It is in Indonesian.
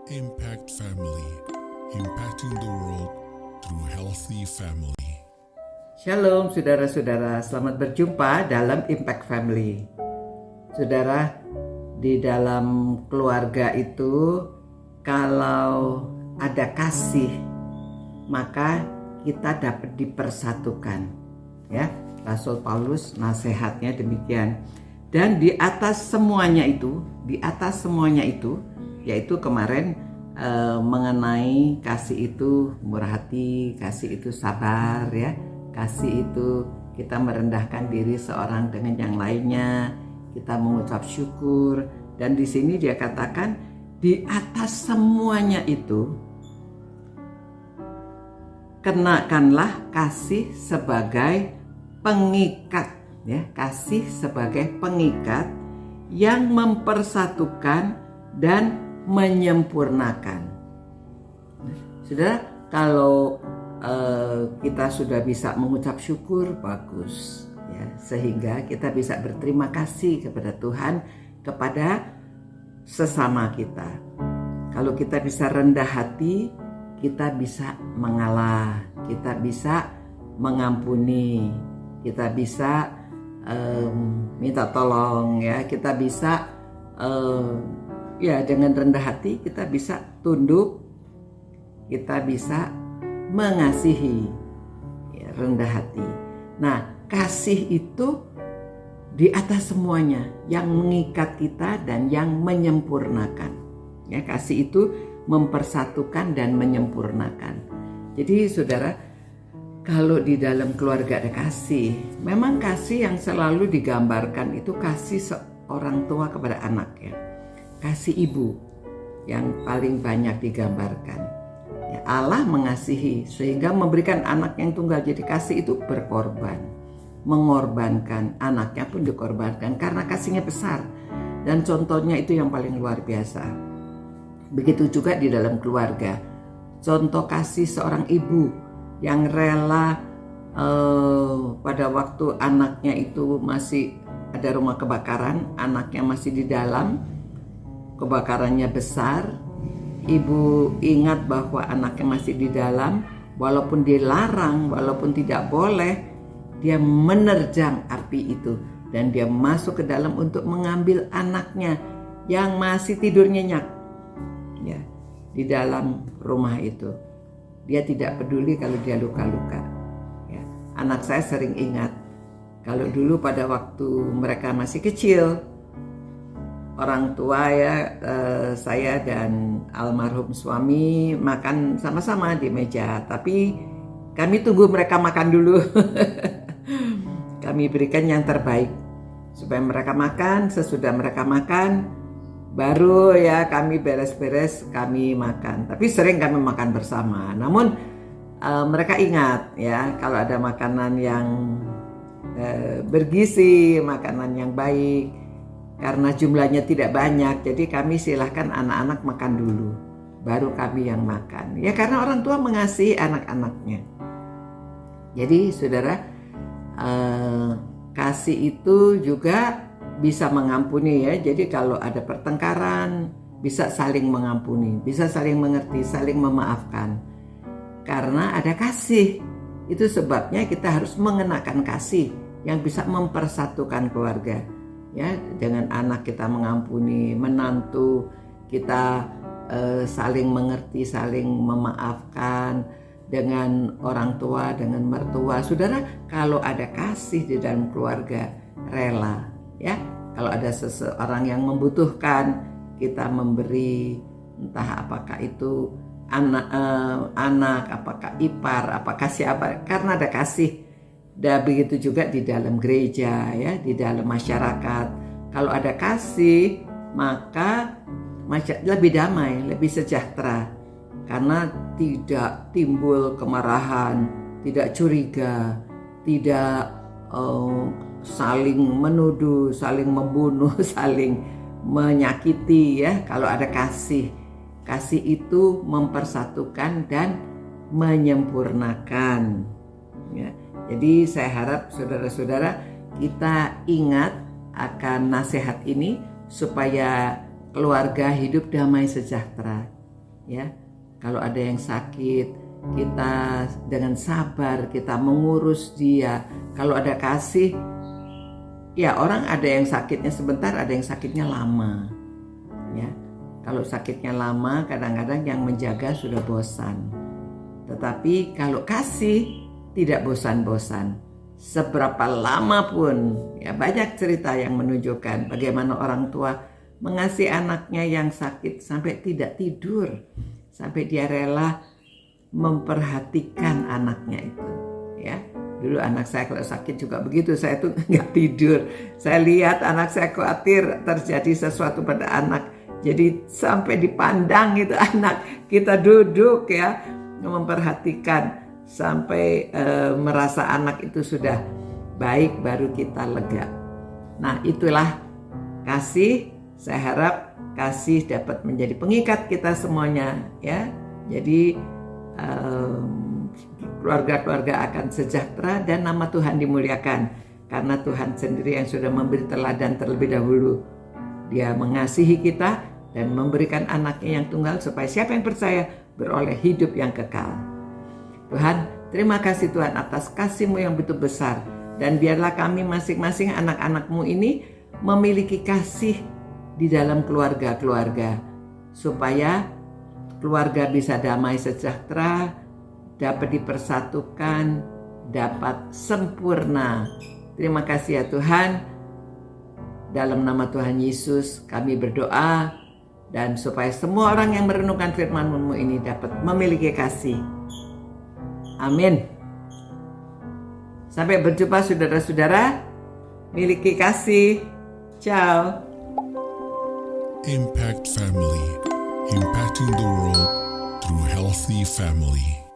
Impact Family, impacting the world through healthy family. Shalom saudara-saudara, selamat berjumpa dalam Impact Family. Saudara, di dalam keluarga itu kalau ada kasih, maka kita dapat dipersatukan. Ya, Rasul Paulus nasihatnya demikian. Dan di atas semuanya itu, yaitu kemarin mengenai kasih itu murah hati, kasih itu sabar, ya, kasih itu kita merendahkan diri seorang dengan yang lainnya, kita mengucap syukur. Dan di sini dia katakan di atas semuanya itu kenakanlah kasih sebagai pengikat, ya, kasih sebagai pengikat yang mempersatukan dan menyempurnakan. Saudara, kalau kita sudah bisa mengucap syukur, bagus, ya, sehingga kita bisa berterima kasih kepada Tuhan, kepada sesama kita. Kalau kita bisa rendah hati, kita bisa mengalah, kita bisa mengampuni, kita bisa minta tolong, ya, kita bisa ya, dengan rendah hati kita bisa tunduk, kita bisa mengasihi, ya, rendah hati. Nah, kasih itu di atas semuanya, yang mengikat kita dan yang menyempurnakan. Ya, kasih itu mempersatukan dan menyempurnakan. Jadi saudara, kalau di dalam keluarga ada kasih, memang kasih yang selalu digambarkan itu kasih seorang tua kepada anak, ya. Kasih ibu yang paling banyak digambarkan, ya, Allah mengasihi sehingga memberikan anak yang tunggal. Jadi kasih itu berkorban, mengorbankan, anaknya pun dikorbankan karena kasihnya besar. Dan contohnya itu yang paling luar biasa. Begitu juga di dalam keluarga, contoh kasih seorang ibu yang rela pada waktu anaknya itu masih ada rumah kebakaran, anaknya masih di dalam, kebakarannya besar, ibu ingat bahwa anaknya masih di dalam, walaupun dilarang, walaupun tidak boleh, dia menerjang api itu dan dia masuk ke dalam untuk mengambil anaknya yang masih tidur nyenyak, ya, di dalam rumah itu. Dia tidak peduli kalau dia luka-luka, ya. Anak saya sering ingat kalau dulu pada waktu mereka masih kecil, orang tua, ya, saya dan almarhum suami makan sama-sama di meja, tapi kami tunggu mereka makan dulu. Kami berikan yang terbaik supaya mereka makan. Sesudah mereka makan, baru, ya, kami beres-beres, kami makan. Tapi sering kami makan bersama. Namun mereka ingat, ya, kalau ada makanan yang bergizi, makanan yang baik, karena jumlahnya tidak banyak, jadi kami silahkan anak-anak makan dulu, baru kami yang makan. Ya, karena orang tua mengasihi anak-anaknya. Jadi saudara, kasih itu juga bisa mengampuni, ya. Jadi kalau ada pertengkaran, bisa saling mengampuni, bisa saling mengerti, saling memaafkan. Karena ada kasih. Itu sebabnya kita harus mengenakan kasih yang bisa mempersatukan keluarga. Ya, dengan anak kita mengampuni, menantu kita saling mengerti, saling memaafkan, dengan orang tua, dengan mertua. Saudara, kalau ada kasih di dalam keluarga, rela, ya. Kalau ada seseorang yang membutuhkan, kita memberi, entah apakah itu anak, apakah ipar, apakah siapa, karena ada kasih. Dan begitu juga di dalam gereja, ya, di dalam masyarakat. Kalau ada kasih, maka lebih damai, lebih sejahtera. Karena tidak timbul kemarahan, tidak curiga, tidak saling menuduh, saling membunuh, saling menyakiti, ya. Kalau ada kasih, kasih itu mempersatukan dan menyempurnakan, ya. Jadi saya harap saudara-saudara kita ingat akan nasihat ini supaya keluarga hidup damai sejahtera. ya. Kalau ada yang sakit, kita dengan sabar kita mengurus dia. Kalau ada kasih, ya orang ada yang sakitnya sebentar, ada yang sakitnya lama, ya. Kalau sakitnya lama, kadang-kadang yang menjaga sudah bosan. Tetapi kalau kasih tidak bosan-bosan. Seberapa lama pun, ya banyak cerita yang menunjukkan bagaimana orang tua mengasihi anaknya yang sakit sampai tidak tidur, sampai dia rela memperhatikan anaknya itu, ya. Dulu anak saya kalau sakit juga begitu, saya tuh nggak tidur. Saya lihat anak saya khawatir terjadi sesuatu pada anak, jadi sampai dipandang itu anak, kita duduk ya memperhatikan sampai merasa anak itu sudah baik, baru kita lega. Nah, itulah kasih. Saya harap kasih dapat menjadi pengikat kita semuanya, ya. Jadi keluarga-keluarga akan sejahtera dan nama Tuhan dimuliakan karena Tuhan sendiri yang sudah memberi teladan terlebih dahulu. Dia mengasihi kita dan memberikan anaknya yang tunggal supaya siapa yang percaya beroleh hidup yang kekal. Tuhan, terima kasih Tuhan atas kasih-Mu yang begitu besar. Dan biarlah kami masing-masing anak-anak-Mu ini memiliki kasih di dalam keluarga-keluarga. Supaya keluarga bisa damai sejahtera, dapat dipersatukan, dapat sempurna. Terima kasih ya Tuhan. Dalam nama Tuhan Yesus kami berdoa. Dan supaya semua orang yang merenungkan firman-Mu ini dapat memiliki kasih. Amin. Sampai berjumpa saudara-saudara. Miliki kasih. Ciao. Impact Family, impacting the world through healthy family.